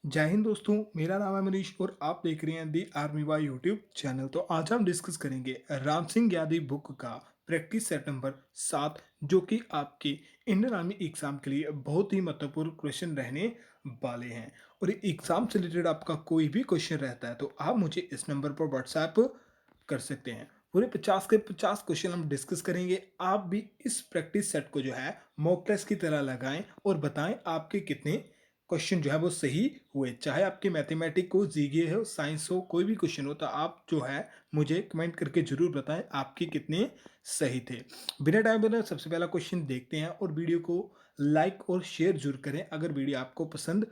जय हिंद दोस्तों, मेरा नाम है मनीष और आप देख रहे हैं the army Y YouTube channel. तो आज हम डिस्कस करेंगे राम सिंह यादव बुक का प्रैक्टिस सेट नंबर 7, जो कि आपके इंडियन आर्मी एग्जाम के लिए बहुत ही महत्वपूर्ण क्वेश्चन रहने वाले हैं। और एग्जाम से रिलेटेड आपका कोई भी क्वेश्चन रहता है तो आप मुझे इस नंबर पर व्हाट्सएप कर सकते हैं। पूरे 50 के 50 क्वेश्चन हम डिस्कस करेंगे। आप भी इस प्रैक्टिस सेट को जो है मॉक टेस्ट की तरह लगाएं और बताएं आपके कितने क्वेश्चन जो है वो सही हुए। चाहे आपके मैथमेटिक्स हो, जीके हो, साइंस हो, कोई भी क्वेश्चन हो तो आप जो है मुझे कमेंट करके जरूर बताएं आपके कितने सही थे। बिना टाइम बनाए सबसे पहला क्वेश्चन देखते हैं और वीडियो को लाइक और शेयर जरूर करें अगर वीडियो आपको पसंद।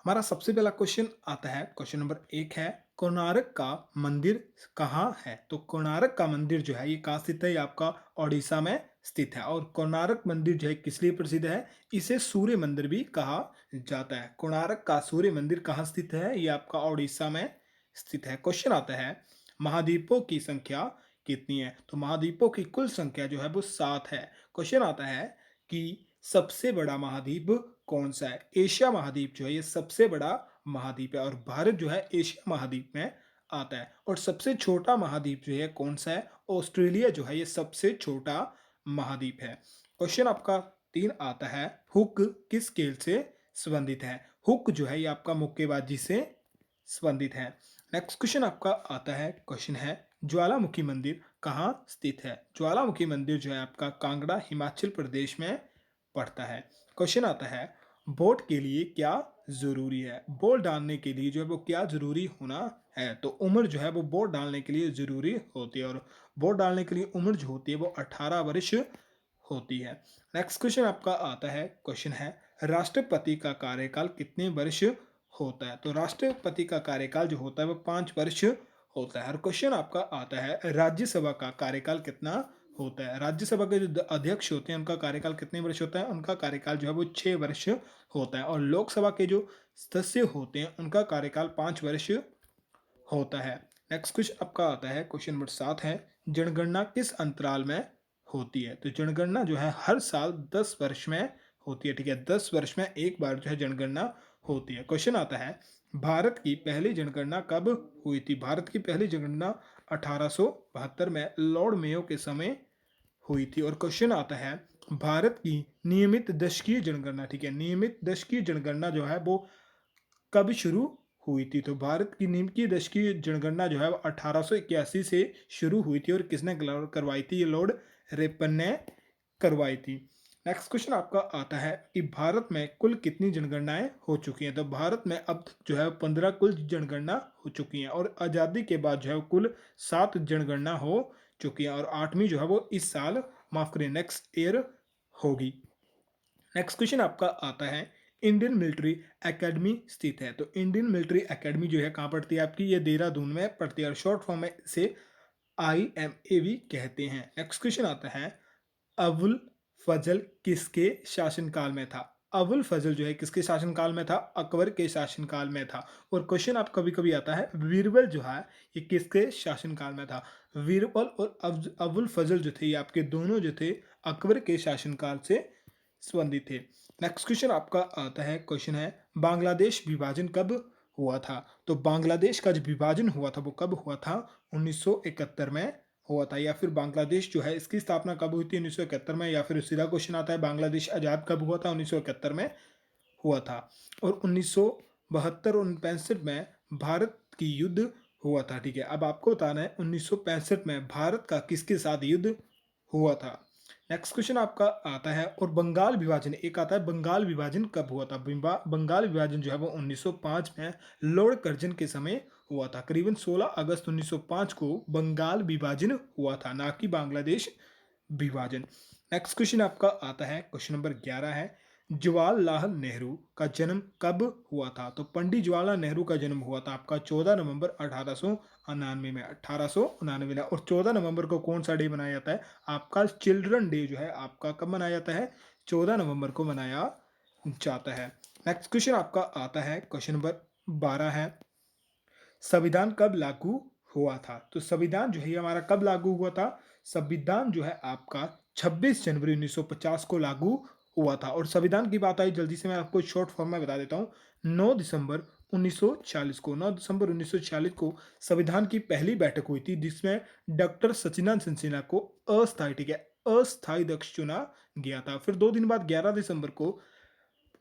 हमारा सबसे पहला क्वेश्चन आता है, क्वेश्चन नंबर 1 है, कोणार्क का मंदिर कहाँ है? तो कोणार्क का मंदिर जो है ये कहाँ स्थित है? ये आपका ओडिशा में स्थित है। और कोणार्क मंदिर जो है किस लिए प्रसिद्ध है? इसे सूर्य मंदिर भी कहा जाता है। कोणार्क का सूर्य मंदिर कहाँ स्थित है? ये आपका ओडिशा में स्थित है। क्वेश्चन आता है, महाद्वीपों की संख्या कितनी है? तो महाद्वीपों की कुल संख्या जो है वो 7 है। क्वेश्चन आता है कि सबसे बड़ा महाद्वीप कौन सा है? एशिया महाद्वीप जो है ये सबसे बड़ा महाद्वीप है और भारत जो है एशिया महाद्वीप में आता है। और सबसे छोटा महाद्वीप जो है कौन सा है? ऑस्ट्रेलिया जो है ये सबसे छोटा महाद्वीप है। क्वेश्चन आपका 3 आता है, हुक किस खेल से संबंधित है? हुक जो है ये आपका मुक्केबाजी से संबंधित है। नेक्स्ट क्वेश्चन आपका आता है, क्वेश्चन है, ज्वालामुखी मंदिर कहाँ स्थित है? ज्वालामुखी मंदिर जो है आपका कांगड़ा हिमाचल प्रदेश में पड़ता है। क्वेश्चन आता है, वोट के लिए क्या जरूरी है? वोट डालने के लिए जो है वो क्या जरूरी होना है? तो उम्र जो है वो वोट डालने के लिए जरूरी होती है और वोट डालने के लिए उम्र जो होती है वो 18 वर्ष होती है। नेक्स्ट क्वेश्चन आपका आता है, क्वेश्चन है, राष्ट्रपति का कार्यकाल कितने वर्ष होता है? तो राष्ट्रपति का कार्यकाल जो होता है वो 5 वर्ष होता है। और क्वेश्चन आपका आता है, राज्यसभा का कार्यकाल कितना होता है? राज्यसभा के जो अध्यक्ष होते हैं उनका कार्यकाल कितने वर्ष होता है? उनका कार्यकाल जो है वो 6 वर्ष होता है। और लोकसभा के जो सदस्य होते हैं उनका कार्यकाल 5 वर्ष होता है। नेक्स्ट क्वेश्चन आपका आता है, क्वेश्चन नंबर 7 है, जनगणना किस अंतराल में होती है? तो जनगणना जो है हर साल 10 वर्ष में होती है। ठीक है, 10 वर्ष में एक बार जो है जनगणना होती है। क्वेश्चन आता है, भारत की पहली जनगणना कब हुई थी? भारत की पहली जनगणना 1872 में लॉर्ड मेयो के समय हुई थी। और क्वेश्चन आता है, भारत की नियमित दशकीय जनगणना, ठीक है, नियमित दशकीय जनगणना जो है वो कब शुरू हुई थी? तो भारत की निम्न की दशकीय जनगणना जो है वो 1881 से शुरू हुई थी। और किसने करवाई थी? ये लॉर्ड रेपन ने करवाई थी। नेक्स्ट क्वेश्चन आपका आता है कि भारत में कुल कितनी जनगणनाएं हो चुकी हैं? तो भारत में अब जो है 15 कुल जनगणना हो चुकी हैं और आज़ादी के बाद जो है कुल 7 जनगणना हो चुकी हैं और 8वीं जो है वो इस साल, माफ करें, नेक्स्ट ईयर होगी। नेक्स्ट क्वेश्चन आपका आता है, इंडियन मिलिट्री एकेडमी स्थित है? तो इंडियन मिलिट्री एकेडमी जो है कहाँ पड़ती है आपकी? ये देहरादून में पड़ती है और शॉर्ट फॉर्म में इसे IMAV कहते हैं। नेक्स्ट क्वेश्चन आता है, अबुल फजल किसके शासनकाल में था? अबुल फजल जो है किसके शासनकाल में था? अकबर के शासनकाल में था। और क्वेश्चन आप कभी कभी आता है, बीरबल जो है ये किसके शासनकाल में था? बीरबल और अबुल फजल जो थे ये आपके दोनों जो थे अकबर के शासनकाल से संबंधित थे। नेक्स्ट क्वेश्चन आपका आता है, क्वेश्चन है, बांग्लादेश विभाजन कब हुआ था? तो बांग्लादेश का जो विभाजन हुआ था वो कब हुआ था? 1971 में हुआ था। या फिर बांग्लादेश जो है इसकी स्थापना कब हुई थी? 1971 में। या फिर सीधा क्वेश्चन आता है, बांग्लादेश आज़ाद कब हुआ था? 1971 में हुआ था। और 1972 और 1965 में भारत की युद्ध हुआ था। ठीक है, अब आपको बताना है 1965 में भारत का किसके साथ युद्ध हुआ था। नेक्स्ट क्वेश्चन आपका आता है, और बंगाल विभाजन एक आता है, बंगाल विभाजन कब हुआ था? बंगाल विभाजन जो है वो 1905 में लॉर्ड कर्जन के समय हुआ था। करीबन 16 अगस्त 1905 को बंगाल विभाजन हुआ था, ना कि बांग्लादेश विभाजन। नेक्स्ट क्वेश्चन आपका आता है, क्वेश्चन नंबर 11 है, जवाहरलाल नेहरू का जन्म कब हुआ था? तो पंडित जवाहरलाल नेहरू का जन्म हुआ था आपका 14 नवंबर 1899 में, 1899 में। और 14 नवंबर को कौन सा डे मनाया जाता है? आपका चिल्ड्रन डे जो है आपका कब मनाया जाता है? 14 नवंबर को मनाया जाता है। नेक्स्ट क्वेश्चन आपका आता है, क्वेश्चन नंबर 12 है, संविधान कब लागू हुआ था? तो संविधान जो है हमारा कब लागू हुआ था? संविधान जो है आपका 26 जनवरी 1950 को लागू हुआ था। और संविधान की बात आई, जल्दी से मैं आपको शॉर्ट फॉर्म में बता देता हूँ। 9 दिसंबर 1946 को 9 दिसंबर 1946 को संविधान की पहली बैठक हुई थी, जिसमें डॉक्टर सचिदानंद सिन्हा को अस्थायी, ठीक है, अस्थायी अध्यक्ष चुना गया था। फिर 2 दिन बाद 11 दिसंबर को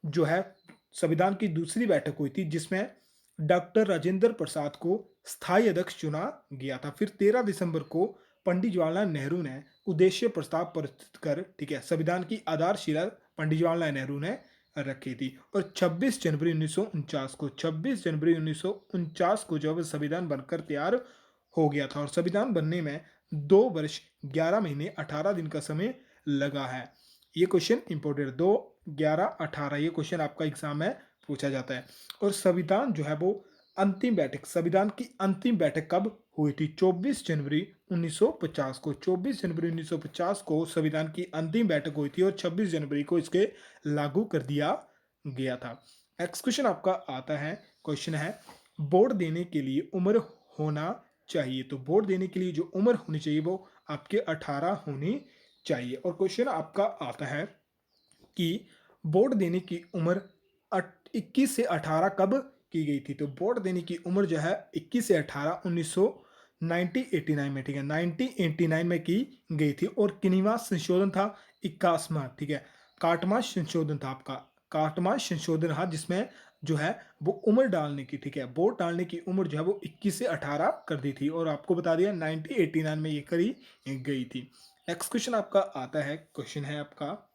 जो है संविधान की दूसरी बैठक हुई थी, जिसमें डॉक्टर राजेंद्र प्रसाद को स्थायी अध्यक्ष चुना गया था। फिर 13 दिसंबर को पंडित जवाहरलाल नेहरू ने उद्देश्य प्रस्ताव प्रस्तुत कर, ठीक है, संविधान की आधारशिला पंडित जवाहरलाल नेहरू ने रखी थी। और 26 जनवरी 1949 को जब संविधान बनकर तैयार हो गया था, और संविधान बनने में 2 वर्ष 11 महीने 18 दिन का समय लगा है। ये क्वेश्चन इंपॉर्टेंट, 2, 11, 18, ये क्वेश्चन आपका एग्जाम में पूछा जाता है। और संविधान जो है वो अंतिम बैठक, संविधान की अंतिम बैठक कब हुई थी? 24 जनवरी 1950 को, 24 जनवरी 1950 को संविधान की अंतिम बैठक हुई थी, और 26 जनवरी को इसके लागू कर दिया गया था। नेक्स्ट क्वेश्चन आपका आता है, क्वेश्चन है वोट देने के लिए उम्र होना चाहिए। तो वोट देने के लिए जो उम्र होनी चाहिए वो आपके 18 होनी चाहिए। और क्वेश्चन आपका आता है कि वोट देने की उम्र 21 से 18 कब की गई थी? तो वोट देने की उम्र जो है 21 से 18 1989 में, ठीक है, 1989 में की गई थी। और किन्हीवां संशोधन था? 21वां, ठीक है, काटवां संशोधन था आपका, काटवां संशोधन रहा, जिसमें जो है वो उम्र डालने की, ठीक है, वोट डालने की उम्र जो है वो 21 से 18 कर दी थी। और आपको बता दिया 1989 में ये करी गई थी। नेक्स्ट क्वेश्चन आपका आता है, क्वेश्चन है आपका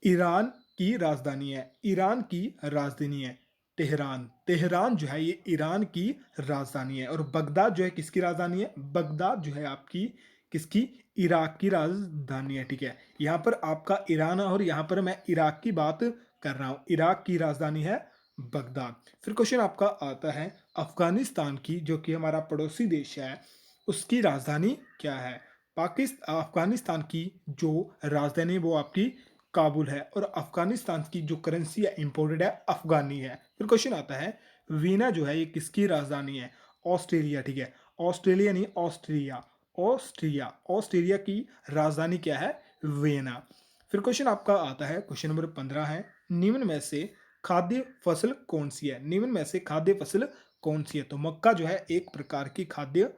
ईरान की राजधानी है, ईरान की राजधानी है तेहरान। तेहरान जो है ये ईरान की राजधानी है। और बगदाद जो है किसकी राजधानी है? बगदाद जो है आपकी किसकी? इराक की राजधानी है, ठीक है। यहाँ पर आपका ईरान है और यहाँ पर मैं इराक की बात कर रहा हूँ। इराक की राजधानी है बगदाद। फिर क्वेश्चन आपका आता है अफगानिस्तान की, जो कि हमारा पड़ोसी देश है, उसकी राजधानी क्या है? अफगानिस्तान की जो राजधानी है वो आपकी काबुल है। और अफगानिस्तान की जो करेंसी है इंपोर्टेड है, अफगानी है। फिर क्वेश्चन आता है वीना जो है ये किसकी राजधानी है? ऑस्ट्रेलिया, ठीक है, ऑस्ट्रेलिया नहीं, ऑस्ट्रिया, ऑस्ट्रिया, ऑस्ट्रेलिया की राजधानी क्या है? वियना। फिर क्वेश्चन आपका आता है, क्वेश्चन नंबर 15 है, निम्न में से खाद्य फसल कौन सी है? निम्न में से खाद्य फसल कौन सी है? तो मक्का जो है एक प्रकार की खाद्य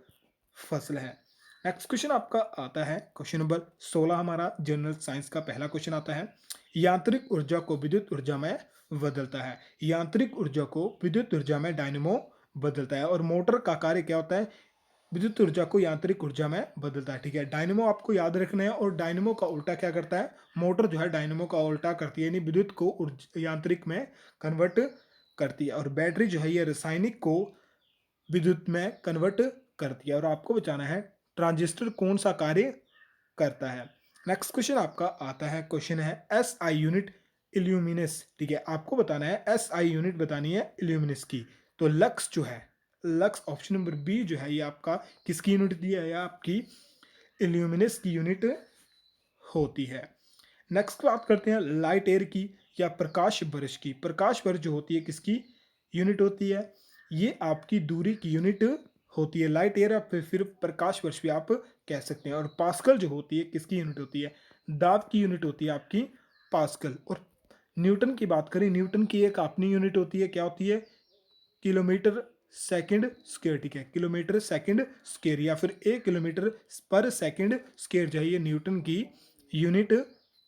फसल है। नेक्स्ट क्वेश्चन आपका आता है, क्वेश्चन नंबर 16 हमारा जनरल साइंस का पहला क्वेश्चन आता है, यांत्रिक ऊर्जा को विद्युत ऊर्जा में बदलता है। यांत्रिक ऊर्जा को विद्युत ऊर्जा में डायनेमो बदलता है। और मोटर का कार्य क्या होता है? विद्युत ऊर्जा को यांत्रिक ऊर्जा में बदलता है, ठीक है। डायनेमो आपको याद रखना है। और डायनेमो का उल्टा क्या करता है? मोटर जो है डायनेमो का उल्टा करती है, यानी विद्युत को यांत्रिक में कन्वर्ट करती है। और बैटरी जो है ये रासायनिक को विद्युत में कन्वर्ट करती है। और आपको बताना है ट्रांजिस्टर कौन सा कार्य करता है। नेक्स्ट क्वेश्चन आपका आता है, क्वेश्चन है एस आई यूनिट इल्यूमिनस, ठीक है, आपको बताना है एस आई यूनिट बतानी है इल्यूमिनस की। तो लक्स जो है, लक्स ऑप्शन नंबर बी जो है ये आपका किसकी यूनिट दी है? आपकी इल्यूमिनस की यूनिट होती है। नेक्स्ट बात करते हैं लाइट एयर की या प्रकाश वर्ष की। प्रकाश वर्ष जो होती है किसकी यूनिट होती है? ये आपकी दूरी की यूनिट होती है। लाइट ईयर या फिर प्रकाश वर्ष भी आप कह सकते हैं। और पास्कल जो होती है किसकी यूनिट होती है? दाब की यूनिट होती है आपकी पास्कल। और न्यूटन की बात करें, न्यूटन की एक अपनी यूनिट होती है, क्या होती है? किलोमीटर सेकंड स्क्वायर, ठीक है, किलोमीटर सेकंड स्क्वायर या फिर 1 किलोमीटर पर सेकंड स्क्वायर जो है ये न्यूटन की यूनिट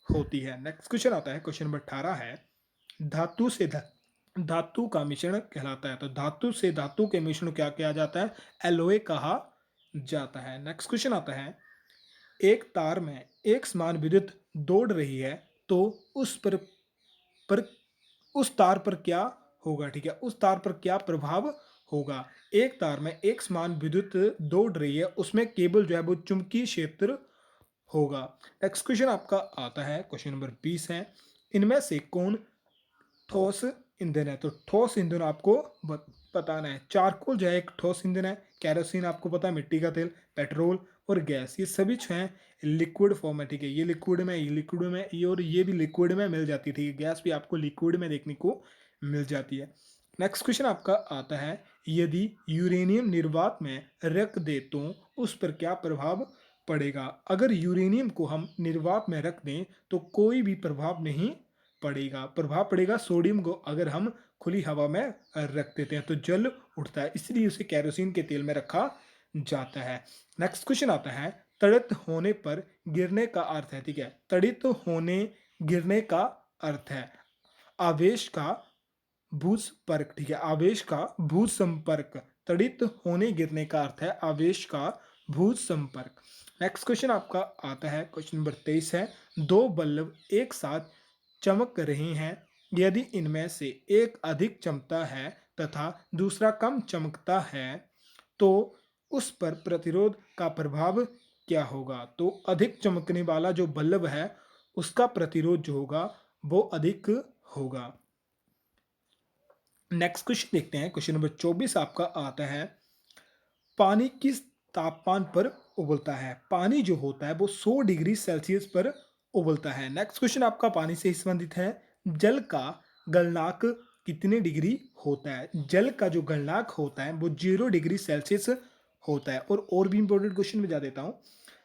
होती है। नेक्स्ट क्वेश्चन आता है, क्वेश्चन नंबर 18 है, धातु से धातु का मिश्रण कहलाता है। तो धातु से धातु के मिश्रण क्या किया जाता है? एलॉय कहा जाता है। नेक्स्ट क्वेश्चन आता है, एक तार में एक समान विद्युत दौड़ रही है तो पर उस तार पर क्या होगा? ठीक है, उस तार पर क्या प्रभाव होगा? एक तार में एक समान विद्युत दौड़ रही है, उसमें केबल जो है वो चुंबकीय क्षेत्र होगा। नेक्स्ट क्वेश्चन आपका आता है, क्वेश्चन नंबर 20 है, इनमें से कौन ठोस ईंधन है? तो ठोस ईंधन आपको बताना है। चारकोल जो है एक ठोस ईंधन है। कैरोसिन आपको पता है मिट्टी का तेल, पेट्रोल और गैस, ये सभी जो है लिक्विड फॉर्म है, ठीक है, ये लिक्विड में, ये लिक्विड में, ये और ये भी लिक्विड में मिल जाती है, ठीक है, गैस भी आपको लिक्विड में देखने को मिल जाती है। नेक्स्ट क्वेश्चन आपका आता है, यदि यूरेनियम निर्वात में रख दे तो उस पर क्या प्रभाव पड़ेगा। अगर यूरेनियम को हम निर्वात में रख दें तो कोई भी प्रभाव नहीं पड़ेगा। प्रभाव पड़ेगा सोडियम को अगर हम खुली हवा में रख देते हैं तो जल उठता है, इसलिए उसे केरोसिन के तेल में रखा जाता है। नेक्स्ट क्वेश्चन आता है, तड़ित होने पर गिरने का अर्थ है। ठीक है, तड़ित होने गिरने का अर्थ है आवेश का भूसंपर्क। ठीक है, आवेश का भूसंपर्क। तड़ित होने गिरने का अर्थ है आवेश का भूसंपर्क। नेक्स्ट क्वेश्चन आपका आता है, क्वेश्चन नंबर 23 है, दो बल्ब एक साथ चमक रहे हैं, यदि इनमें से एक अधिक चमकता है तथा दूसरा कम चमकता है तो उस पर प्रतिरोध का प्रभाव क्या होगा। तो अधिक चमकने वाला जो बल्ब है उसका प्रतिरोध जो होगा वो अधिक होगा। नेक्स्ट क्वेश्चन देखते हैं, क्वेश्चन नंबर 24 आपका आता है, पानी किस तापमान पर उबलता है। पानी जो होता है वो 100 डिग्री सेल्सियस पर उबलता है। नेक्स्ट क्वेश्चन आपका पानी से संबंधित है, जल का गलनांक कितने डिग्री होता है। जल का जो गलनांक होता है वो 0 डिग्री सेल्सियस होता है। और भी इंपॉर्टेंट क्वेश्चन में जा देता हूँ,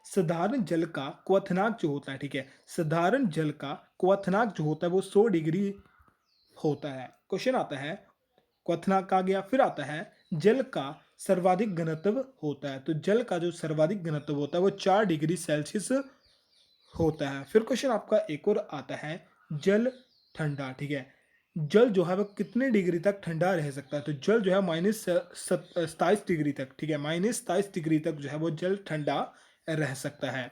साधारण जल का क्वथनांक जो होता है, ठीक है, साधारण जल का क्वथनांक जो होता है वो 100 डिग्री होता है। क्वेश्चन आता है, क्वथनांक आ गया, फिर आता है जल का सर्वाधिक घनत्व होता है। तो जल का जो सर्वाधिक घनत्व होता है वो 4 डिग्री सेल्सियस होता है। फिर क्वेश्चन आपका एक और आता है, जल ठंडा। ठीक है, जल जो है वो कितने डिग्री तक ठंडा रह सकता है। तो जल जो है -27 डिग्री तक, ठीक है, -27 डिग्री तक जो है वो जल ठंडा रह सकता है।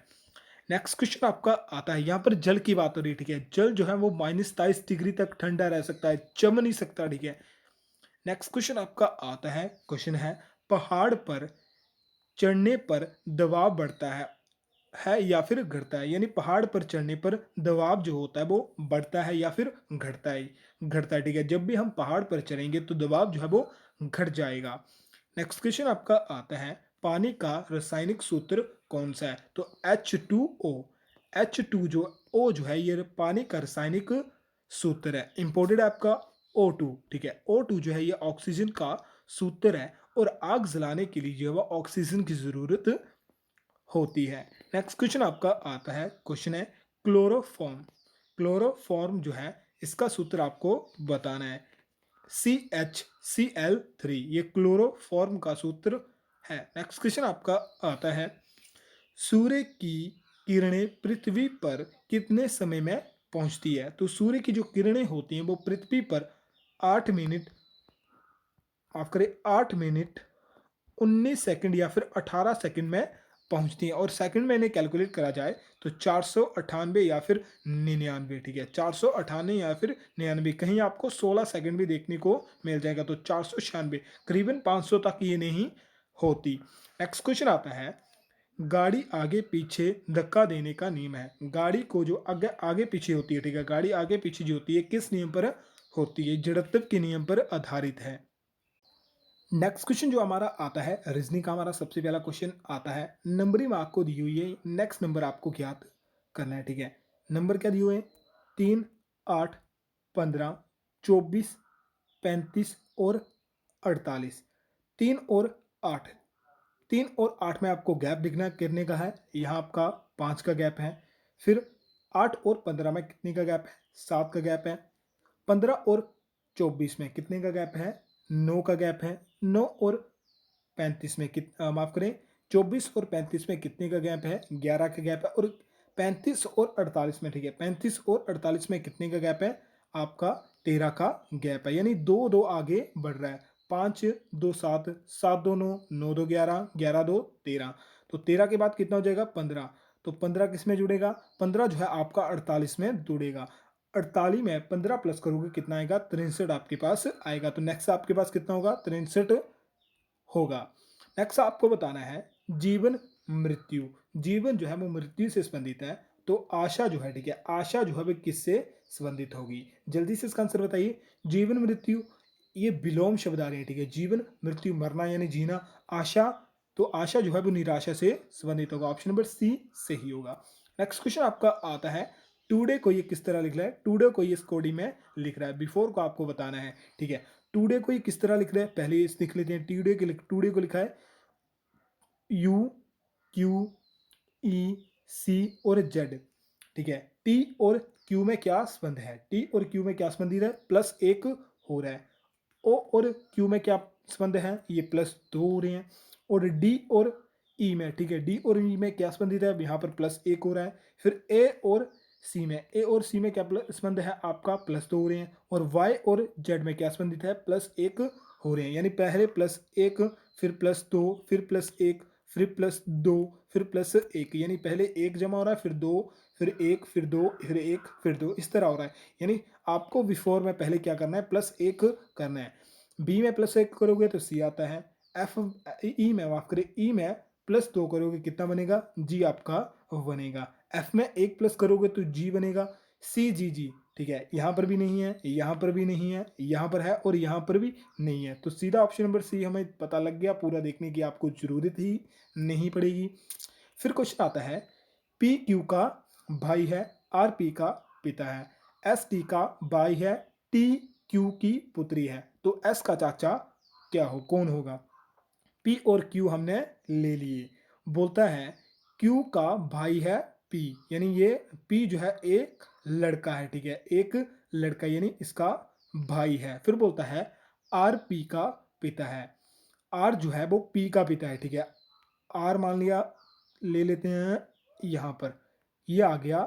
नेक्स्ट क्वेश्चन आपका आता है, यहाँ पर जल की बात हो रही है। ठीक है, जल जो है वो -27 डिग्री तक ठंडा रह सकता है, जम नहीं सकता। ठीक है, नेक्स्ट क्वेश्चन आपका आता है, क्वेश्चन है, पहाड़ पर चढ़ने पर दबाव बढ़ता है या फिर घटता है। यानी पहाड़ पर चढ़ने पर दबाव जो होता है वो बढ़ता है या फिर घटता है। घटता है, ठीक है, जब भी हम पहाड़ पर चढ़ेंगे तो दबाव जो है वो घट जाएगा। नेक्स्ट क्वेश्चन आपका आता है, पानी का रासायनिक सूत्र कौन सा है। तो H2O। H2 जो O जो है ये पानी का रासायनिक सूत्र है। इंपोर्टेड आपका O2। ठीक है, O2 जो है ये ऑक्सीजन का सूत्र है और आग जलाने के लिए जो है ऑक्सीजन की जरूरत होती है। नेक्स्ट क्वेश्चन आपका आता है, क्वेश्चन है, क्लोरोफॉर्म। क्लोरोफॉर्म जो है इसका सूत्र आपको बताना है, CHCl3, ये क्लोरोफॉर्म का सूत्र है। नेक्स्ट क्वेश्चन आपका आता है, सूर्य की किरणें पृथ्वी पर कितने समय में पहुंचती है। तो सूर्य की जो किरणें होती हैं वो पृथ्वी पर 8 मिनट, माफ करें, 8 मिनट 19 सेकंड या फिर 18 सेकंड में पहुंचती हैं। और सेकंड में इन्हें कैलकुलेट करा जाए तो 498 या फिर 99। ठीक है, 498 या फिर 99, कहीं आपको 16 सेकंड भी देखने को मिल जाएगा। तो 496, करीबन 500 तक ये नहीं होती। नेक्स्ट क्वेश्चन आता है, गाड़ी आगे पीछे धक्का देने का नियम है। गाड़ी को जो आगे आगे पीछे होती है, ठीक है, गाड़ी आगे पीछे जो होती है किस नियम पर होती है, जड़त्व के नियम पर आधारित है। नेक्स्ट क्वेश्चन जो हमारा आता है, रीजनिंग का हमारा सबसे पहला क्वेश्चन आता है, नंबरिंग आपको दी हुई है, नेक्स्ट नंबर आपको ज्ञात करना है। ठीक है, नंबर क्या दिए हुए हैं, 3, 8, 15, 24, 35 और 48। 3 और 8, 3 और 8 में आपको गैप दिखना करने का है, यहाँ आपका 5 का गैप है। फिर 8 और 15 में कितने का गैप है, 7 का गैप है। 15 और 24 में कितने का गैप है, 9 का गैप है। 9 और 35 में माफ करें, 24 और 35 में कितने का गैप है, 11 का गैप है। और 35 और 48 में, ठीक है, 35 और 48 में कितने का गैप है, आपका 13 का गैप है। यानी 2 2 आगे बढ़ रहा है, 5 2 7, 7 2 9, 9 2 11, 11 2 13। तो 13 के बाद कितना हो जाएगा, 15। तो 15 किस में जुड़ेगा, 15 जो है आपका 48 में जुड़ेगा। 48 में 15 प्लस करोगे कितना आएगा, 63 आपके पास आएगा। तो नेक्स्ट आपके पास कितना होगा, 63 होगा। नेक्स्ट आपको बताना है, जीवन मृत्यु। जीवन जो है वो मृत्यु से संबंधित है, तो आशा जो है, ठीक है, आशा जो है वो किससे संबंधित होगी, जल्दी से इसका आंसर बताइए। जीवन मृत्यु, ये विलोम शब्द आ रहे हैं। ठीक है, जीवन मृत्यु, मरना यानी जीना, आशा, तो आशा जो है वो निराशा से संबंधित होगा। ऑप्शन नंबर सी सही होगा। नेक्स्ट क्वेश्चन आपका आता है, टुडे को ये किस तरह लिख रहा है। टुडे को ये इस कोडी में लिख रहा है, बिफोर को आपको बताना है। ठीक है, टुडे को ये किस तरह लिख रहे हैं, पहले लिख लेते हैं। टुडे को लिखा है U Q ई, सी और जेड। ठीक है, टी और क्यू में क्या संबंध है? टी और क्यू में क्या संबंधित है? प्लस एक हो रहा है। ओ और क्यू में क्या संबंध है? ये प्लस दो हो रहे हैं। और डी और ई में, ठीक है, डी और ई में क्या संबंधित है? यहाँ पर प्लस एक हो रहा है। फिर ए और सी में, ए और सी में क्या संबंध है आपका? प्लस दो हो रहे हैं। और वाई और जेड में क्या संबंधित है? प्लस एक हो रहे हैं। यानी पहले प्लस एक, फिर प्लस दो, फिर प्लस एक, फिर प्लस दो, फिर प्लस एक। यानी पहले एक जमा हो रहा है, फिर दो, फिर एक, फिर दो, फिर एक, फिर दो, इस तरह हो रहा है। यानी आपको बिफोर में पहले क्या करना है? प्लस एक करना है। बी में प्लस एक करोगे तो सी आता है। एफ, ई में, माफ करें, ई में प्लस दो करोगे कितना बनेगा? जी आपका बनेगा। एफ में एक प्लस करोगे तो जी बनेगा। सी जी जी, ठीक है, यहाँ पर भी नहीं है, यहाँ पर भी नहीं है, यहाँ पर है और यहाँ पर भी नहीं है। तो सीधा ऑप्शन नंबर सी हमें पता लग गया। पूरा देखने की आपको जरूरत ही नहीं पड़ेगी। फिर क्वेश्चन आता है, पी क्यू का भाई है, आर पी का पिता है, एस टी का भाई है, टी क्यू की पुत्री है, तो एस का चाचा क्या हो, कौन होगा? पी और क्यू हमने ले लिए। बोलता है क्यू का भाई है पी, यानी ये पी जो है एक लड़का है, ठीक है, एक लड़का यानी इसका भाई है। फिर बोलता है आर पी का पिता है, आर जो है वो पी का पिता है, ठीक है। आर मान लिया, ले लेते हैं यहाँ पर, ये आ गया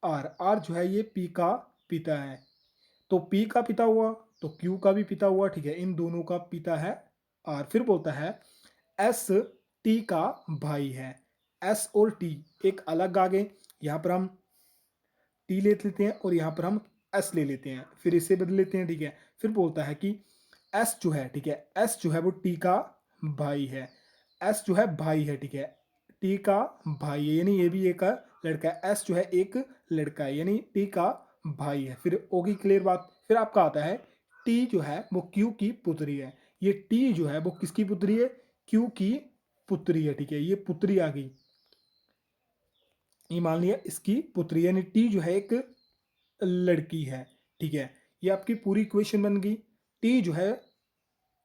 आर, आर जो है ये पी का पिता है। तो पी का पिता हुआ तो क्यू का भी पिता हुआ, ठीक है, इन दोनों का पिता है आर। फिर बोलता है एस टी का भाई है, एस और टी एक अलग आ गए, यहाँ पर हम टी ले लेते हैं और यहाँ पर हम एस ले लेते हैं, फिर इसे बदल लेते हैं, ठीक है। फिर बोलता है कि एस जो है, ठीक है, एस जो है वो टी का भाई है, एस जो है भाई है, ठीक है, टी का भाई है, यानी ये भी एक लड़का है। एस जो है एक लड़का है, यानी टी का भाई है। फिर होगी क्लियर बात। फिर आपका आता है टी जो है वो क्यू की पुत्री है, ये टी जो है वो किसकी पुत्री है? क्यू की पुत्री है, ठीक है, ये पुत्री आ गई, ये मान लिया इसकी पुत्री, यानी टी जो है एक लड़की है, ठीक है। ये आपकी पूरी इक्वेशन बन गई। टी जो है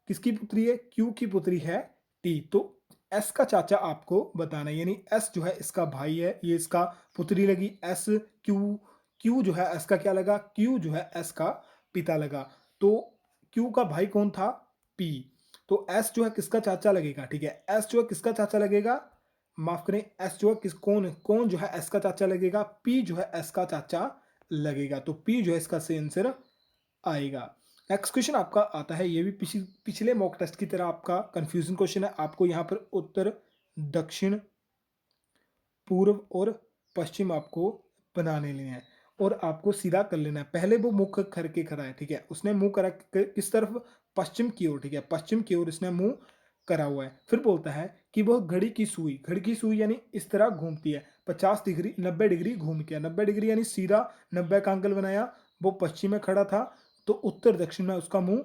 किसकी पुत्री है? क्यू की पुत्री है टी। तो एस का चाचा आपको बताना है, यानी एस जो है इसका भाई है, ये इसका पुत्री लगी एस। क्यू, क्यू जो है एस का क्या लगा? क्यू जो है एस का पिता लगा। तो क्यू का भाई कौन था? पी। तो एस जो है किसका चाचा लगेगा? ठीक है, एस जो है किसका चाचा लगेगा? माफ करें, एस जो है किस, कौन कौन जो है एस का चाचा लगेगा? पी जो है एस का चाचा लगेगा। तो पी जो है इसका सही आंसर आएगा। नेक्स्ट क्वेश्चन आपका आता है, ये भी पिछले मॉक टेस्ट की तरह आपका कंफ्यूजन क्वेश्चन है। आपको यहाँ पर उत्तर, दक्षिण, पूर्व और पश्चिम आपको बनाने लेने हैं और आपको सीधा कर लेना है। पहले वो मुख करके खड़ा है, ठीक है, उसने मुंह करा किस तरफ? पश्चिम की ओर, ठीक है, पश्चिम की ओर इसने मुंह करा हुआ है। फिर बोलता है कि वह घड़ी की सुई, घड़ी की सुई यानी इस तरह घूमती है 50 डिग्री, 90 डिग्री घूम के, 90 डिग्री यानी सीधा 90 का एंगल बनाया। वो पश्चिम में खड़ा था तो उत्तर दक्षिण में उसका मुंह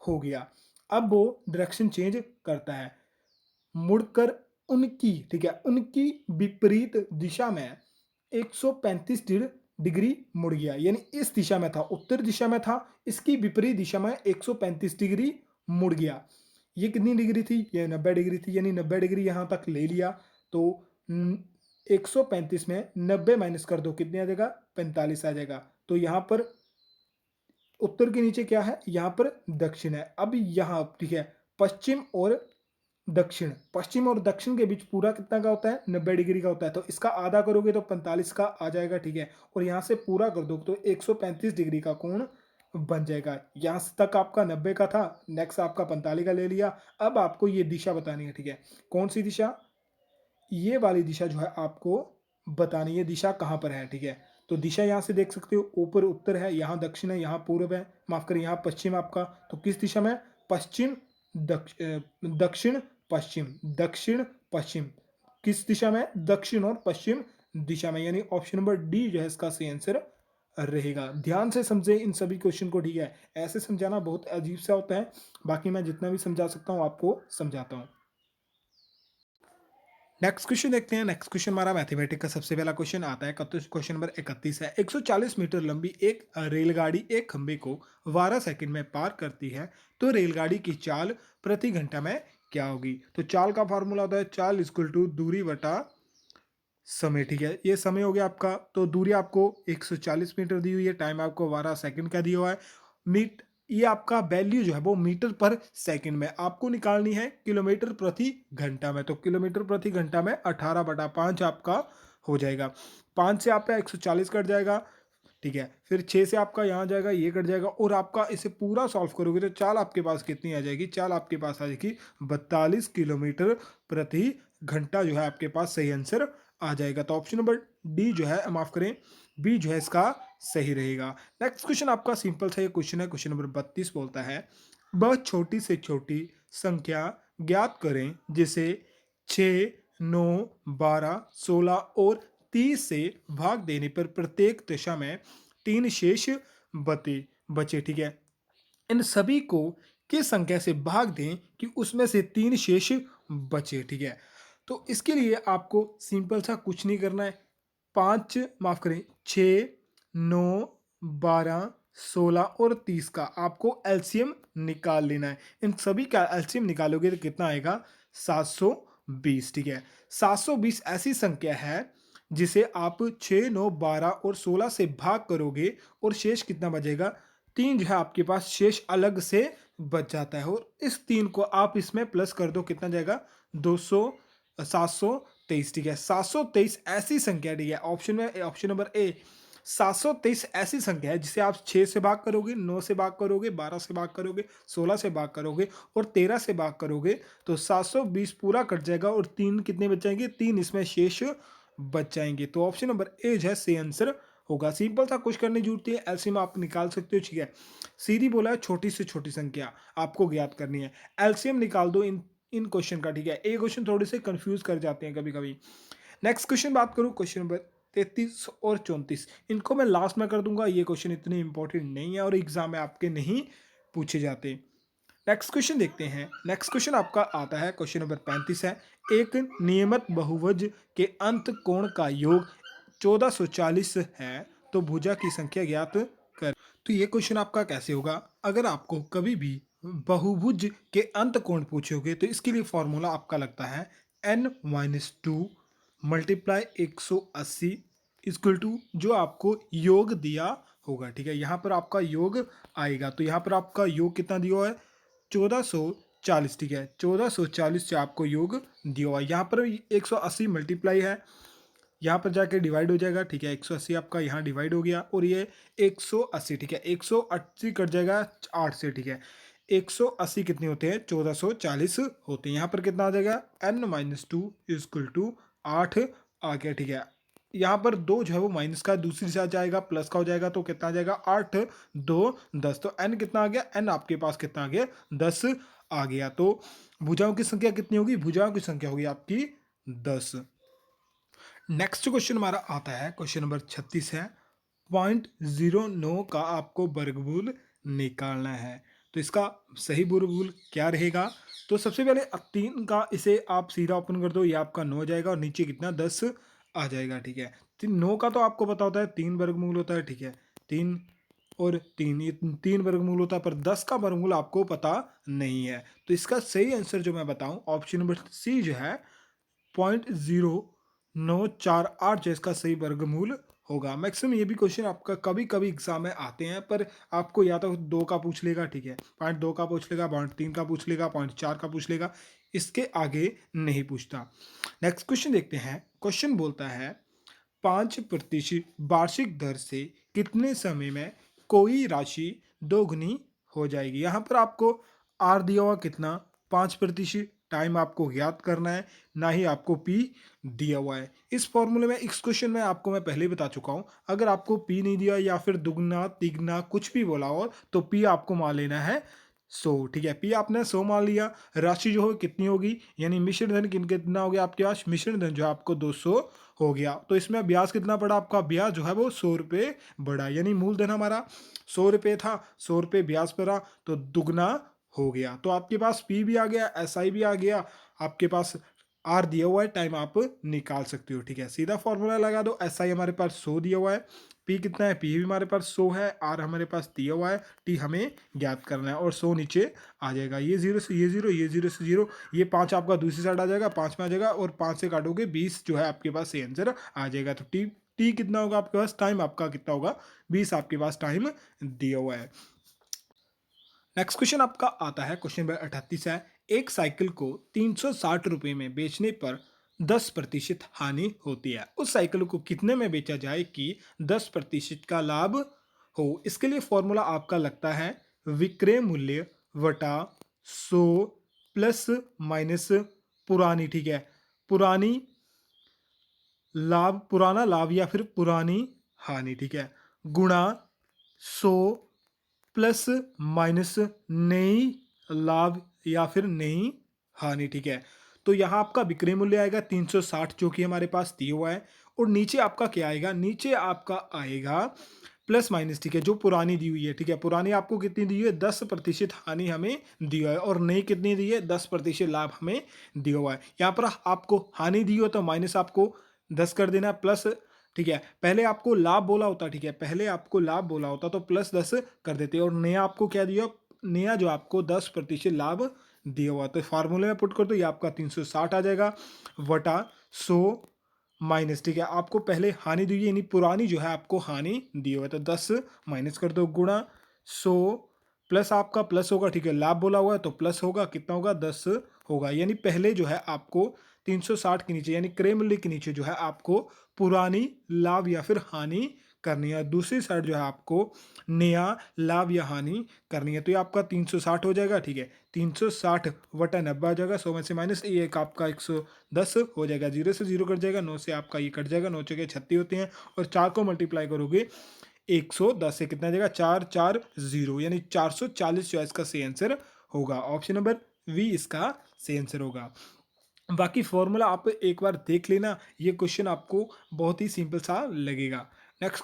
हो गया। अब वो डायरेक्शन चेंज करता है, मुड़कर उनकी, ठीक है, उनकी विपरीत दिशा में 135 डिग्री मुड़ गया, यानी इस दिशा में था, उत्तर दिशा में था, इसकी विपरीत दिशा में 135 डिग्री मुड़ गया। ये कितनी डिग्री थी? ये 90 डिग्री थी, यानी 90 डिग्री यहां तक ले लिया। तो 135 में 90 माइनस कर दो, कितने आ जाएगा? 45 आ जाएगा। तो यहाँ पर उत्तर के नीचे क्या है? यहाँ पर दक्षिण है। अब यहाँ, ठीक है, पश्चिम और दक्षिण, पश्चिम और दक्षिण के बीच पूरा कितना का होता है? 90 डिग्री का होता है। तो इसका आधा करोगे तो 45 का आ जाएगा, ठीक है, और यहाँ से पूरा कर दो तो 135 डिग्री का कोण बन जाएगा। यहाँ तक आपका 90 का था, नेक्स्ट आपका 45 का ले लिया। अब आपको ये दिशा बतानी है, ठीक है, कौन सी दिशा? ये वाली दिशा जो है आपको बतानी है, दिशा कहाँ पर है, ठीक है। तो दिशा यहाँ से देख सकते हो, ऊपर उत्तर है, यहाँ दक्षिण है, यहाँ पूर्व है, माफ करें यहाँ पश्चिम आपका। तो किस दिशा में? पश्चिम, दक्षिण पश्चिम, दक्षिण पश्चिम, किस दिशा में? दक्षिण और पश्चिम दिशा में, यानी ऑप्शन नंबर डी जो है इसका सही आंसर रहेगा। ध्यान से समझे इन सभी क्वेश्चन को, ठीक है, ऐसे समझाना बहुत अजीब सा होता है। बाकी मैं जितना भी समझा सकता हूँ आपको समझाता हूँ। नेक्स्ट क्वेश्चन देखते हैं। नेक्स्ट क्वेश्चन हमारा मैथमेटिक्स का सबसे पहला क्वेश्चन आता है, क्वेश्चन नंबर 31 है। 140 मीटर लंबी एक रेलगाड़ी एक खंबे को 12 सेकंड में पार करती है, तो रेलगाड़ी की चाल प्रति घंटा में क्या होगी? तो चाल का फॉर्मूला होता है चाल इक्वल टू दूरी बटा समय, ठीक है। ये समय हो गया आपका, तो दूरी आपको 140 मीटर दी हुई है, टाइम आपको 12 सेकंड का दिया हुआ है। मीट ये आपका वैल्यू जो है वो मीटर पर सेकंड में आपको निकालनी है किलोमीटर प्रति घंटा में। तो किलोमीटर प्रति घंटा में 18/5 आपका हो जाएगा। 5 से आपका 140 कट जाएगा, ठीक है। फिर 6 से आपका यहाँ जाएगा, ये कट जाएगा, और आपका इसे पूरा सॉल्व करोगे तो चाल आपके पास कितनी आ जाएगी? चाल आपके पास आ जाएगी 42 किलोमीटर प्रति घंटा जो है आपके पास सही आंसर आ जाएगा। तो ऑप्शन नंबर डी जो है, माफ करें, बी जो है इसका सही रहेगा। नेक्स्ट क्वेश्चन आपका सिंपल सा ये क्वेश्चन है, क्वेश्चन नंबर 32 बोलता है, बहुत छोटी से छोटी संख्या ज्ञात करें जिसे 6, 9, 12, 16 और 30 से भाग देने पर प्रत्येक दशा में 3 शेष बचे, ठीक है। इन सभी को किस संख्या से भाग दें कि उसमें से 3 शेष बचे, ठीक है। तो इसके लिए आपको सिंपल सा कुछ नहीं करना है। 5, माफ करें, 6, 9, 12, 16 और 30 का आपको एलसीएम निकाल लेना है। इन सभी का एलसीएम निकालोगे तो कितना आएगा? 720, ठीक है। 720 ऐसी संख्या है जिसे आप 6, 9, 12 और 16 से भाग करोगे और शेष कितना बचेगा? 3 जो है आपके पास शेष अलग से बच जाता है, और इस 3 को आप इसमें प्लस कर दो, कितना जाएगा? 723, ठीक है। 723 ऐसी संख्या, ठीक है, ऑप्शन में ऑप्शन नंबर ए 723 ऐसी संख्या है जिसे आप 6 से भाग करोगे, 9 से भाग करोगे, 12 से भाग करोगे, 16 से भाग करोगे और 13 से भाग करोगे तो 720 पूरा कट जाएगा, और 3 कितने बच जाएंगे? 3 इसमें शेष बच जाएंगे। तो ऑप्शन नंबर ए जो है सही आंसर होगा। सिंपल था, कुछ करने की जरूरत है, एलसीएम आप निकाल सकते हो, ठीक है। सीधी बोला है छोटी से छोटी संख्या आपको ज्ञात करनी है, एलसीएम निकाल दो इन क्वेश्चन का, ठीक है। ये क्वेश्चन थोड़े से कंफ्यूज कर जाते हैं कभी कभी। नेक्स्ट क्वेश्चन बात करूं, क्वेश्चन नंबर 33 और 34, इनको मैं लास्ट में कर दूंगा। ये क्वेश्चन इतने इंपॉर्टेंट नहीं है और एग्जाम में आपके नहीं पूछे जाते। नेक्स्ट क्वेश्चन देखते हैं। नेक्स्ट क्वेश्चन आपका आता है, क्वेश्चन नंबर 35 है, एक नियमित बहुभुज के अंत कोण का योग 1440 है तो भुजा की संख्या ज्ञात कर। तो ये क्वेश्चन आपका कैसे होगा? अगर आपको कभी भी बहुभुज के अंत कोण पूछोगे तो इसके लिए फॉर्मूला आपका लगता है n-2 मल्टीप्लाई 180 इक्वल टू जो आपको योग दिया होगा, ठीक है। यहाँ पर आपका योग आएगा, तो यहाँ पर आपका योग कितना दिया हुआ है? 1440, ठीक है। 1440 से आपको योग दिया हुआ है। यहाँ पर 180 मल्टीप्लाई है, यहाँ पर जाके डिवाइड हो जाएगा, ठीक है। 180 आपका यहाँ डिवाइड हो गया, और ये 180, ठीक है। 180 कट जाएगा 8 से, ठीक है। 180 कितने होते हैं? 1440 होते हैं। यहाँ पर कितना आ जाएगा? n-2 इक्वल टू 8 आ गया, ठीक है। यहाँ पर 2 जो है वो माइनस का दूसरी साइड जाएगा, प्लस का हो जाएगा, तो कितना आ जाएगा? 8, 2, 10। तो n कितना आ गया? n आपके पास कितना आ गया? 10 आ गया। तो भुजाओं की संख्या कितनी होगी? भुजाओं की संख्या होगी आपकी 10। नेक्स्ट क्वेश्चन हमारा आता है, क्वेश्चन नंबर 36 है, 0.09 का आपको वर्गमूल निकालना है। तो इसका सही वर्गमूल क्या रहेगा? तो सबसे पहले 3 का इसे आप सीधा ओपन कर दो, ये आपका 9 जाएगा, और नीचे कितना? 10 आ जाएगा, ठीक है। 9 का तो आपको पता होता है 3 वर्गमूल होता है, ठीक है। 3 और 3, ये 3 वर्गमूल होता है, पर 10 का वर्गमूल आपको पता नहीं है। तो इसका सही आंसर जो मैं बताऊं, ऑप्शन नंबर सी जो है 0.0948 जो इसका सही वर्गमूल होगा। मैक्सिमम ये भी क्वेश्चन आपका कभी कभी एग्जाम में आते हैं, पर आपको या तो 2 का पूछ लेगा, ठीक है, 0.2 का पूछ लेगा, 0.3 का पूछ लेगा, 0.4 का पूछ लेगा, इसके आगे नहीं पूछता। नेक्स्ट क्वेश्चन देखते हैं। क्वेश्चन बोलता है 5% वार्षिक दर से कितने समय में कोई राशि दोगुनी हो जाएगी? यहाँ पर आपको आर दिया हुआ कितना? 5%। टाइम आपको ज्ञात करना है, ना ही आपको पी दिया हुआ है। इस फॉर्मूले में इस क्वेश्चन में आपको मैं पहले ही बता चुका हूँ, अगर आपको पी नहीं दिया या फिर दुगना तिगना कुछ भी बोला हो तो पी आपको मान लेना है 100, ठीक है। पी आपने 100 मान लिया, राशि जो हो कितनी होगी, यानी मिश्रण धन कितना हो गया आपके पास? मिश्रण धन जो है आपको 200 हो गया। तो इसमें ब्याज कितना पड़ा आपका? ब्याज जो है वो 100 रुपये बढ़ा, यानी मूलधन हमारा 100 रुपये था, 100 रुपये ब्याज पड़ा, तो दुगना हो गया। तो आपके पास पी भी आ गया, एस आई भी आ गया, आपके पास आर दिया हुआ है, टाइम आप निकाल सकते हो। ठीक है, सीधा फॉर्मूला लगा दो। एस आई हमारे पास 100 दिया हुआ है, पी कितना है, पी भी हमारे पास 100 है, आर हमारे पास दिया हुआ है, टी हमें ज्ञात करना है और 100 नीचे आ जाएगा। ये जीरो से ये जीरो, ये जीरो से जीरो, ये 5 आपका दूसरी साइड आ जाएगा, 5 में आ जाएगा और 5 से काटोगे 20 जो है आपके पास सही आंसर आ जाएगा। तो टी टी कितना होगा आपके पास, टाइम आपका कितना होगा, 20 आपके पास टाइम दिया हुआ है। नेक्स्ट क्वेश्चन आपका आता है, क्वेश्चन नंबर 38 है। एक साइकिल को 360 रुपये में बेचने पर 10% हानि होती है, उस साइकिल को कितने में बेचा जाए कि 10% का लाभ हो। इसके लिए फॉर्मूला आपका लगता है विक्रय मूल्य वटा 100 प्लस माइनस पुरानी, ठीक है, पुरानी लाभ, पुराना लाभ या फिर पुरानी हानि, ठीक है, गुणा 100 प्लस माइनस नई लाभ या फिर नई हानि। ठीक है, तो यहाँ आपका विक्रय मूल्य आएगा 360 जो कि हमारे पास दिया हुआ है, और नीचे आपका क्या आएगा, नीचे आपका आएगा प्लस माइनस, ठीक है, जो पुरानी दी हुई है। ठीक है, पुरानी आपको कितनी दी हुई है, 10% हानि हमें दी हुआ है, और नई कितनी दी है, 10% लाभ हमें दिया हुआ है। यहाँ पर आपको हानि दी हो तो माइनस आपको 10 कर देना, प्लस, ठीक है, पहले आपको लाभ बोला होता, ठीक है, पहले आपको लाभ बोला होता तो प्लस 10 कर देते, और नया आपको क्या दिया, नया जो आपको 10% लाभ दिया हुआ, तो फार्मूले में पुट कर दो, ये आपका 360 आ जाएगा वटा 100 माइनस, ठीक है, आपको पहले हानि दी हुई है, यानी पुरानी जो है आपको हानि दी हुआ है, तो 10 माइनस कर दो, गुणा 100 प्लस आपका प्लस होगा, ठीक है, लाभ बोला हुआ है तो प्लस होगा, कितना होगा, 10 होगा। यानी पहले जो है आपको 360 के नीचे यानी क्रय मूल्य के नीचे जो है आपको पुरानी लाभ या फिर हानि करनी है, दूसरी साइड जो है आपको नया लाभ या हानि करनी है, तो ये आपका 360 हो जाएगा। ठीक है, 360 वटा 90 आ जाएगा, 100 में से माइनस ये एक आपका 110 हो जाएगा, 0 से 0 कट जाएगा, 9 से आपका ये कट जाएगा, 9 जगह 36 होते हैं, और 4 को मल्टीप्लाई करोगे 110 से कितना आ जाएगा, 440, यानी 440 जो है इसका सही आंसर होगा। ऑप्शन नंबर वी इसका सही आंसर होगा। बाकी फॉर्मूला आप एक बार देख लेना, ये क्वेश्चन आपको बहुत ही सिंपल सा लगेगा। नेक्स्ट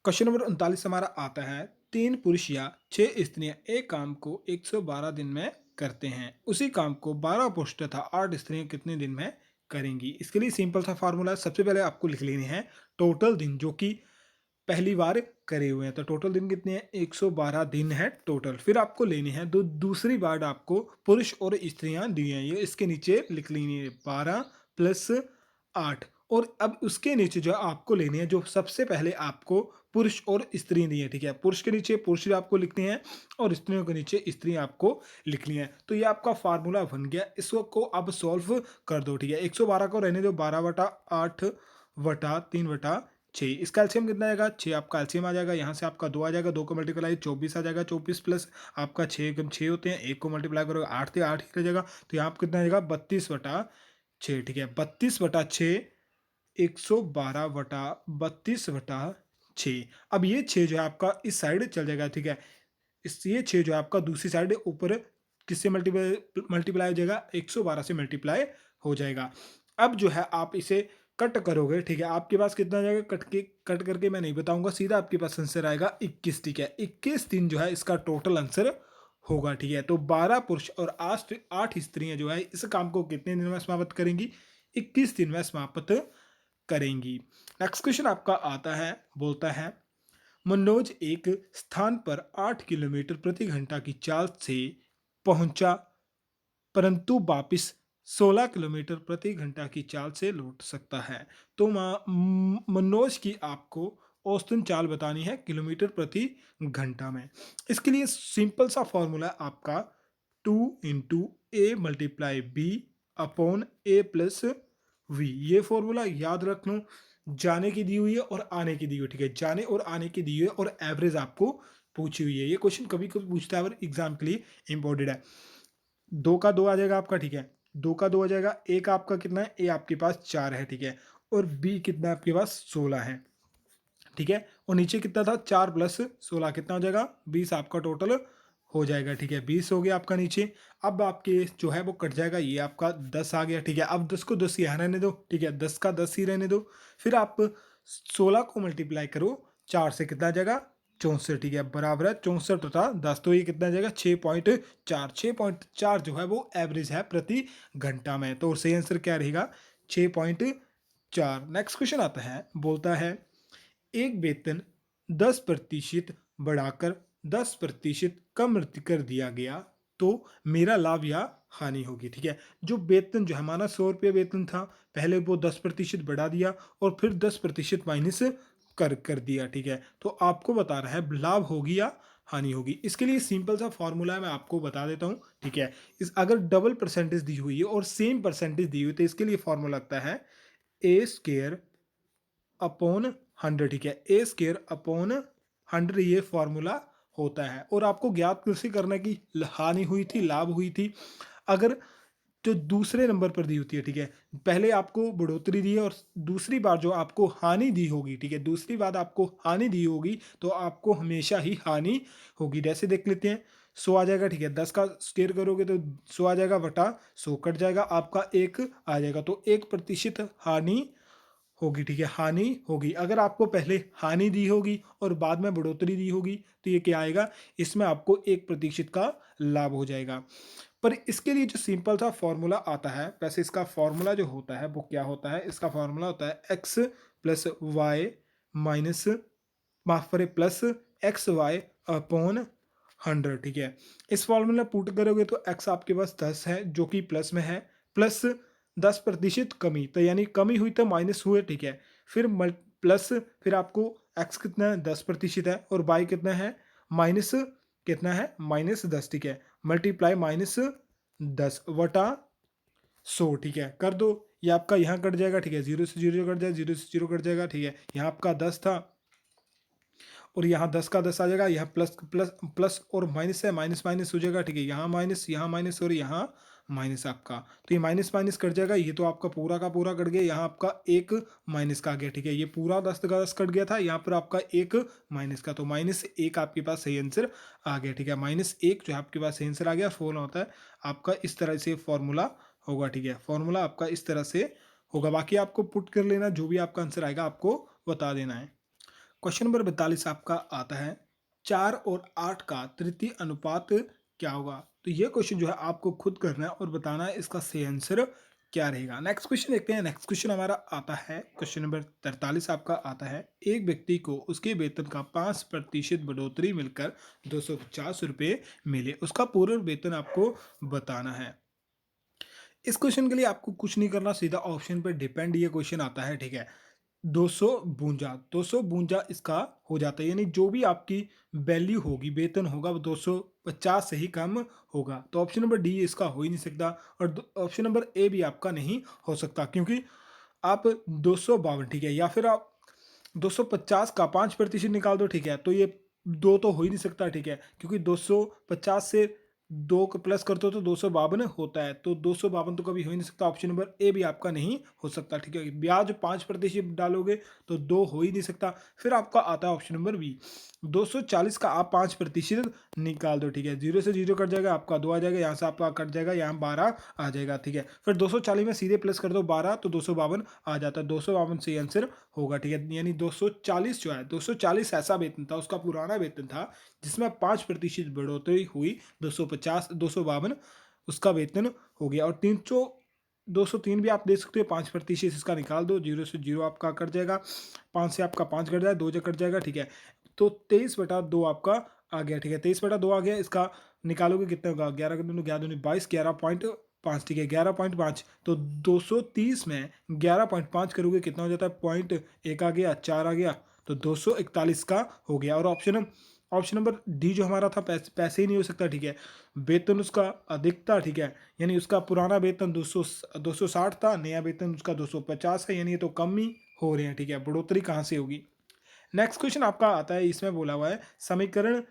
क्वेश्चन नंबर 39 हमारा आता है, 3 पुरुष या 6 स्त्रियां एक काम को 112 दिन में करते हैं, उसी काम को 12 पुरुष तथा 8 स्त्रियां कितने दिन में करेंगी। इसके लिए सिंपल सा फार्मूला है, सबसे पहले आपको लिख लेने हैं टोटल दिन जो कि पहली बार करे हुए हैं, तो टोटल दिन कितने हैं, 112 दिन है टोटल। फिर आपको लेनी है दूसरी बार आपको पुरुष और स्त्रियां दी हैं, ये इसके नीचे लिख लेनी है 12 प्लस 8, और अब उसके नीचे जो आपको लेनी है जो सबसे पहले आपको पुरुष और स्त्री दी है। ठीक है, पुरुष के नीचे पुरुष आपको लिखने हैं और स्त्रियों के नीचे स्त्री आपको लिखनी है, तो ये आपका फार्मूला बन गया। इसको अब सॉल्व कर दो। ठीक है, 112 को रहने दो, 12 बटा 8 बटा 3 बटा 6, इसका एलसीएम कितना आएगा, 6 आपका एलसीएम आ जाएगा, यहाँ से आपका 2 आ जाएगा, 2 को मल्टीप्लाई 24 आ जाएगा, 24 प्लस आपका 6 होते हैं, 1 को मल्टीप्लाई करोगे 8 से 8 ही रह जाएगा, तो यहाँ पर कितना आएगा 32/6। ठीक है, 32/6 112/32/6। अब ये 6 जो है आपका इस साइड चल जाएगा। ठीक है, इस ये 6 जो है आपका दूसरी साइड ऊपर किससे मल्टीप्लाई हो जाएगा, 112 से मल्टीप्लाई हो जाएगा। अब जो है आप इसे कट करोगे, ठीक है, आपके पास कितना जाएगा, कट करके मैं नहीं बताऊंगा, सीधा आपके पास आंसर आएगा 21। ठीक है, 21 दिन जो है इसका टोटल आंसर होगा। ठीक है, तो 12 पुरुष और 8 स्त्रियां जो है इस काम को कितने दिन में समाप्त करेंगी, 21 दिन में समाप्त करेंगी। नेक्स्ट क्वेश्चन आपका आता है, बोलता है मनोज एक स्थान पर 8 किलोमीटर प्रति घंटा की चाल से पहुंचा, परंतु वापस 16 किलोमीटर प्रति घंटा की चाल से लौट सकता है, तो मनोज की आपको औसतन चाल बतानी है किलोमीटर प्रति घंटा में। इसके लिए सिंपल सा फॉर्मूला आपका 2 × A + B/A+ V, ये फॉर्मूला याद रख लो। जाने की दी हुई है और आने की दी हुई है। ठीक है, जाने और आने की दी हुई है और एवरेज आपको पूछी हुई है। ये क्वेश्चन कभी कभी पूछता है और एग्जाम के लिए इंपॉर्टेंट है। 2 का 2 आ जाएगा आपका। ठीक है, 2 का 2 आ जाएगा। ए का आपका कितना है, ए आपके पास 4 है। ठीक है, और बी कितना है आपके पास 16 है। ठीक है, और नीचे कितना था, 4 + 16 कितना हो जाएगा, 20 आपका टोटल हो जाएगा। ठीक है, 20 हो गया आपका नीचे। अब आपके जो है वो कट जाएगा, ये आपका 10 आ गया। ठीक है, अब 10 को 10 यहाँ रहने दो। ठीक है, 10 का 10 ही रहने दो। फिर आप 16 को मल्टीप्लाई करो 4 से, कितना आ जाएगा 64, ठीक है, बराबर है 64 तथा 10, तो ये कितना आ जाएगा 6.4। 6.4 जो है वो एवरेज है प्रति घंटा में, तो सही आंसर क्या रहेगा 6.4। नेक्स्ट क्वेश्चन आता है, बोलता है एक वेतन 10% बढ़ाकर 10% कम कर दिया गया तो मेरा लाभ या हानि होगी, ठीक है। जो वेतन जो है हमारा 100 रुपये वेतन था, पहले वो 10% बढ़ा दिया और फिर 10% माइनस कर दिया, ठीक है। तो आपको बता रहा है लाभ होगी या हानि होगी। इसके लिए सिंपल सा फॉर्मूला है, मैं आपको बता देता हूँ, ठीक है। इस अगर डबल परसेंटेज दी हुई है और सेम परसेंटेज दी हुई तो इसके लिए फॉर्मूला लगता है ए स्केयर अपॉन 100, ठीक है। ए स्केयर अपॉन 100 ये फॉर्मूला होता है। और आपको ज्ञात कृषि करना की हानि हुई थी, लाभ हुई थी, अगर जो दूसरे नंबर पर दी होती है, ठीक है। पहले आपको बढ़ोतरी दी है और दूसरी बार जो आपको हानि दी होगी, ठीक है, दूसरी बार आपको हानि दी होगी तो आपको हमेशा ही हानि होगी। जैसे देख लेते हैं, 100 आ जाएगा, ठीक है, 10 का स्केयर करोगे तो 100 आ जाएगा, बटा 100 कट जाएगा, आपका 1 आ जाएगा, तो 1% हानि होगी, ठीक है, हानि होगी। अगर आपको पहले हानि दी होगी और बाद में बढ़ोतरी दी होगी तो ये क्या आएगा, इसमें आपको 1% का लाभ हो जाएगा। पर इसके लिए जो सिंपल सा फॉर्मूला आता है, वैसे इसका फॉर्मूला जो होता है वो क्या होता है, इसका फॉर्मूला होता है एक्स प्लस वाई माइनस, माफ करें, प्लस एक्स वाई अपॉन 100, ठीक है। इस फॉर्मूला पुट करोगे तो एक्स आपके पास 10 है जो कि प्लस में है, प्लस 10% कमी, तो यानी कमी हुई तो माइनस हुए, ठीक है। फिर प्लस, फिर आपको एक्स कितना है 10% है और वाई कितना है माइनस, कितना है -10, ठीक है, मल्टीप्लाई -10 वटा 100, ठीक है, कर दो। ये आपका यहाँ कट जाएगा, ठीक है, 0 से 0 कट जाएगा, 0 से 0 कट जाएगा, ठीक है। यहाँ आपका 10 था और यहाँ 10 का 10 आ जाएगा, यहाँ प्लस प्लस प्लस और माइनस है, माइनस माइनस हो जाएगा, ठीक है, यहाँ माइनस और यहाँ माइनस आपका, तो ये माइनस माइनस कट जाएगा, ये तो आपका पूरा का पूरा कट गया, यहाँ आपका एक माइनस का आ गया, ठीक है, ये पूरा 10 का 10 कट गया था, यहाँ पर आपका एक माइनस का, तो -1 आपके पास सही आंसर आ गया, ठीक है, -1 जो है आपके पास सही आंसर आ गया। फोन होता है आपका इस तरह से फॉर्मूला होगा, ठीक है, फॉर्मूला आपका इस तरह से होगा। बाकी आपको पुट कर लेना, जो भी आपका आंसर आएगा आपको बता देना है। क्वेश्चन नंबर 42 आपका आता है 4 और 8 का तृतीय अनुपात क्या होगा। तो ये क्वेश्चन जो है आपको खुद करना है और बताना है इसका सही आंसर क्या रहेगा। नेक्स्ट क्वेश्चन देखते हैं। नेक्स्ट क्वेश्चन हमारा आता है, क्वेश्चन नंबर 43 आपका आता है, एक व्यक्ति को उसके वेतन का 5% बढ़ोतरी मिलकर 250 रुपये मिले, उसका पूर्ण वेतन आपको बताना है। इस क्वेश्चन के लिए आपको कुछ नहीं करना, सीधा ऑप्शन पर डिपेंड ये क्वेश्चन आता है, ठीक है। 252 इसका हो जाता है, यानी जो भी आपकी वैल्यू होगी, वेतन होगा, वो 250 से ही कम होगा, तो ऑप्शन नंबर डी इसका हो ही नहीं सकता। और ऑप्शन नंबर ए भी आपका नहीं हो सकता, क्योंकि आप 252, ठीक है, या फिर आप 250 का 5% निकाल दो, ठीक है, तो ये दो तो हो ही नहीं सकता, ठीक है, क्योंकि 250 से दो को प्लस करते हो तो 252 होता है, तो 252 तो कभी हो ही नहीं सकता। ऑप्शन नंबर ए भी आपका नहीं हो सकता, ठीक है। ब्याज 5% डालोगे तो दो हो ही नहीं सकता। फिर आपका आता है ऑप्शन नंबर बी, 240 का आप 5% निकाल दो, ठीक है, 0 से 0 कट जाएगा, आपका 2 आ जाएगा, यहाँ से आपका कट जाएगा, यहाँ 12 आ जाएगा, ठीक है। फिर 240 में सीधे प्लस कर दो 12, तो 252 आ जाता है, 252 सही आंसर होगा, ठीक है। यानी 240 जो है, 240 ऐसा वेतन था, उसका पुराना वेतन था जिसमें 5% बढ़ोतरी हुई, 252 उसका वेतन हो गया। और 203 भी आप दे सकते हो, 5% इसका निकाल दो, 0 से 0 आपका कट जाएगा, 5 से आपका 5 कट जाएगा, 2 जो कट जाएगा, ठीक है, तो 23/2 आपका आ गया, ठीक है, 23/2 आ गया। इसका निकालोगे कितना होगा, 11 का 2 11 दूनी 22, 11.5, ठीक है, 11.5, तो 230 में 11.5 करोगे कितना हो जाता है, पॉइंट एक आ गया, 4 आ गया, तो 241 का हो गया। और ऑप्शन नंबर डी जो हमारा था, पैसे ही नहीं हो सकता, ठीक है, वेतन उसका अधिक था, ठीक है, यानी उसका पुराना वेतन 260 था, नया वेतन उसका 250 है, यानी ये तो कम ही हो रहे हैं, ठीक है, बढ़ोतरी कहाँ से होगी। नेक्स्ट क्वेश्चन आपका आता है, इसमें बोला हुआ है समीकरण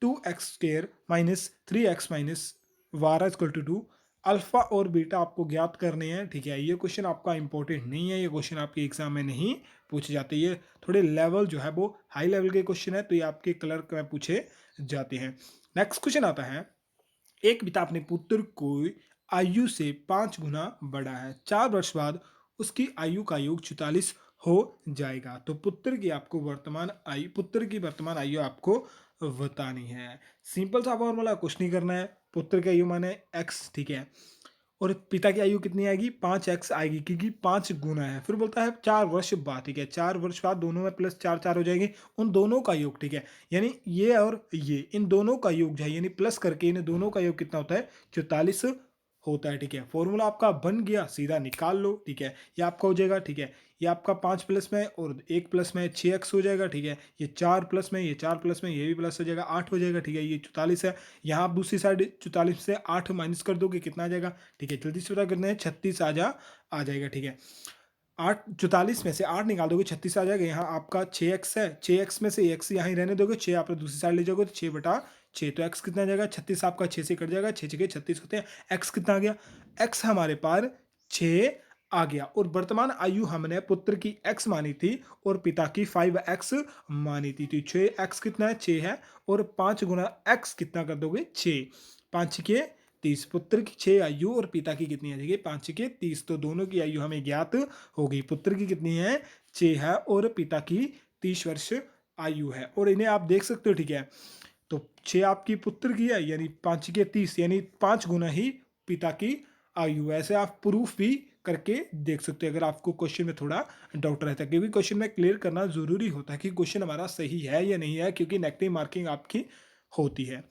2x² minus 3x minus 12 = 2, alpha और बीटा आपको ज्ञात करने हैं, ठीक है। ये क्वेश्चन आपका इंपॉर्टेंट नहीं है, ये क्वेश्चन आपके एग्जाम में नहीं पूछे जाते, ये थोड़े लेवल जो है वो हाई लेवल के क्वेश्चन है, तो ये आपके क्लर्क में पूछे जाते हैं। नेक्स्ट क्वेश्चन आता है, एक पिता अपने पुत्र को आयु से 5 गुना बड़ा है, 4 वर्ष बाद उसकी आयु का योग 44 हो जाएगा। तो पुत्र की वर्तमान आयु आपको बतानी है। सिंपल सा फॉर्मूला, कुछ नहीं करना है। पुत्र की आयु माने x, ठीक है, और पिता की आयु कितनी आएगी, 5x आएगी, क्योंकि 5 गुना है। फिर बोलता है 4 वर्ष बाद, ठीक है, 4 वर्ष बाद दोनों में प्लस 4 हो जाएंगे, उन दोनों का योग, ठीक है, यानी ये और ये, इन दोनों का योग जो है, यानी प्लस करके इन दोनों का योग कितना होता है, 44 होता है, ठीक है। फॉर्मूला आपका बन गया, सीधा निकाल लो, ठीक है। ये आपका हो जाएगा, ठीक है, ये आपका 5 प्लस में और 1 प्लस में 6x हो जाएगा, ठीक है। ये 4 प्लस में, ये 4 प्लस में, ये भी प्लस हो जाएगा, 8 हो जाएगा, ठीक है। ये 44 है। यहाँ आप दूसरी साइड 44 से 8 माइनस कर दोगे, कितना आ जाएगा, ठीक है, जल्दी से पता करना है, 36 आ जाएगा, ठीक है। 44 में से 8 निकाल दोगे, 36 आ जाएगा। यहाँ आपका 6x है, 6x में से x यहाँ ही रहने दोगे, 6 आप दूसरी साइड ले जाओगे तो 6/6, तो x कितना आ जाएगा, 36 आपका 6 से कट जाएगा, 6 6 36 होते हैं। x कितना आ गया, x हमारे पास 6 आ गया। और वर्तमान आयु हमने पुत्र की x मानी थी और पिता की 5x मानी थी, तो 6x कितना है, 6 है, और 5 गुना x कितना कर दोगे, 6, 5 के 30। पुत्र की 6 आयु और पिता की कितनी आ जाएगी, 5 के 30, तो दोनों की आयु हमें ज्ञात हो गई। पुत्र की कितनी है, 6 है, और पिता की 30 वर्ष आयु है, और इन्हें आप देख सकते हो, ठीक है। तो 6 आपकी पुत्र की है, यानी 5 के 30, यानी 5 गुना ही पिता की आयु। ऐसे आप प्रूफ भी करके देख सकते हो, अगर आपको क्वेश्चन में थोड़ा डाउट रहता है, क्योंकि क्वेश्चन में क्लियर करना जरूरी होता है कि क्वेश्चन हमारा सही है या नहीं है, क्योंकि नेगेटिव मार्किंग आपकी होती है।